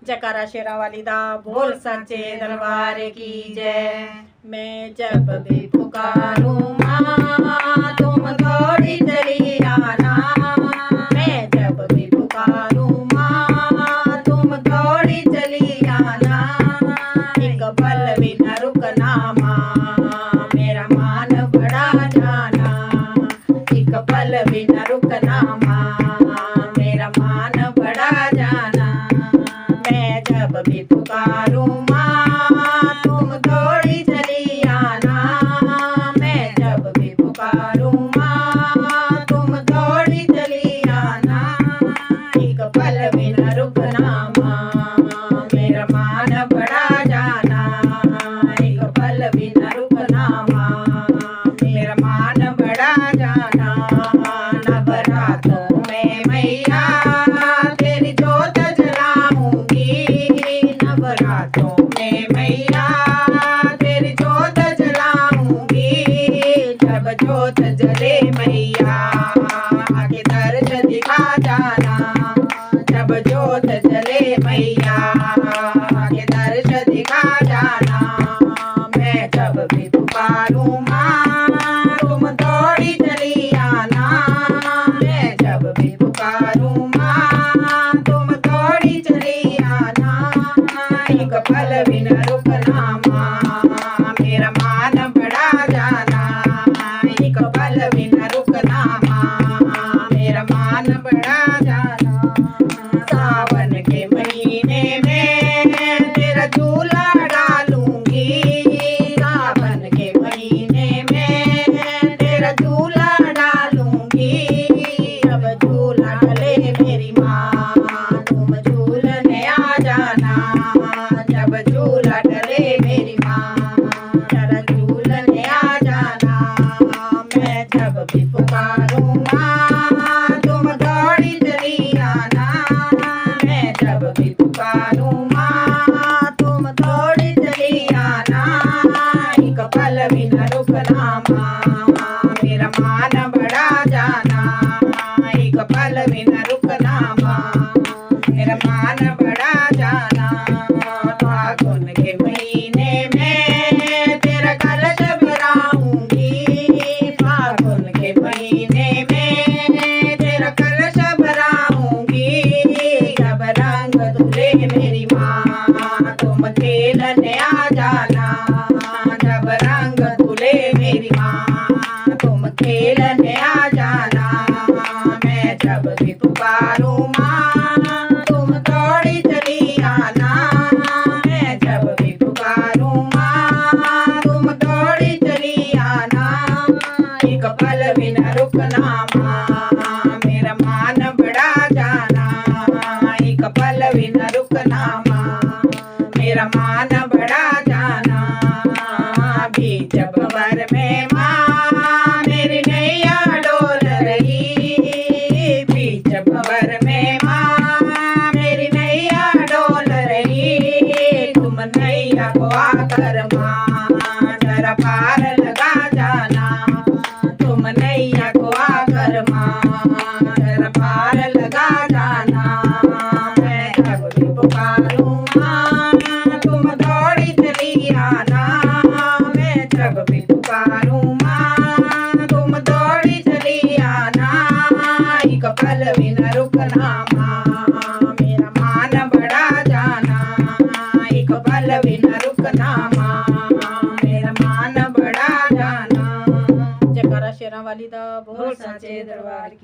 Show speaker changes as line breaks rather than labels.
जयकारा शेरा वाली दा बोल सच्चे दरबार की जय। मैं जब भी पुकारूं मां तुम दौड़ी चली आना। मैं जब भी पुकारूं मां तुम दौड़ी चली आना। एक पल भी न रुकना मां मेरा मान बढ़ा जाना। एक पल भी न रुकना मां मेरा मान बढ़ा जाना। मैं जब भी पुकारूं मां तुम दौड़ी चली आना। मैं जब भी पुकारूं मां तुम दौड़ी चली आना। एक पल भी न रुकना मां मेरा मान बढ़ा जाना। एक पल भी न रुकना मां मेरा मान बढ़ा जाना। नवरात्रों में मैया तेरी जोत जलाऊंगी। नवरात्रों में मैया तेरी जोत जलाऊंगी। जब जोत जले मैया आके दर्श दिखा जाना। जब जोत जले मैया आके दर्श दिखा जाना। मैं जब भी पुकारूं मां तुम दौड़ी चली आना। मैं जब भी पुकारूं मां तुम दौड़ी चली आना। एक पल भी न रुकना मां मेरा मान बढ़ा जाना। एक पल भी न रुकना मां मेरा मान बढ़ा जाना। सावन के महीने में तेरा झूला डालूंगी। सावन के महीने में तेरा झूला डालूंगी। जब झूला डले मेरी माँ तुम झूलने आ जाना। जब झूला डले मेरी माँ जरा झूलने आ जाना। मैं जब भी पुकारूं माँ तुम दौड़ी चली आना। मैं जब भी पुकारूं माँ तुम दौड़ी चली आना। एक पल भी न रुकना माँ मेरा मान बढ़ा जाना। एक पल भी न रुकना माँ मेरा मान बढ़ा जाना। फागुन के महीने में तेरा कलश भराऊंगी। फागुन के महीने में तेरा कलश भराऊंगी। जब रंग धुले मेरी माँ तुम खेलने आ जाना। जब रंग धुले मेरी माँ तुम खेलने आ जाना। मैं जब भी पुकारूं माँ तुम दौड़ी चली आना। मैं जब भी पुकारूं माँ तुम दौड़ी चली आना। एक पल भी न रुकना माँ मेरा मान बढ़ा जाना। एक पल भी न रुकना माँ मेरा मान बढ़ा जाना। बीच भंवर में माँ मेरी नैया डोल रही। बीच भंवर में माँ मेरी नैया डोल रही। तुम नैया को आकर माँ जरा पार लगा जाना। तुम नैया को आकर माँ जरा पार लगा जाना। मैं जब भी पुकारूं माँ तुम दौड़ी चली आना। मैं जब भी पुकारूं माँ तुम दौड़ी चली आना। एक पल भी न रुकना माँ मेरा मान बढ़ा जाना। एक पल भी न रुकना माँ मेरा मान बढ़ा जाना। जयकारा शेरा वाली दा बोल सच्चे दरबार की।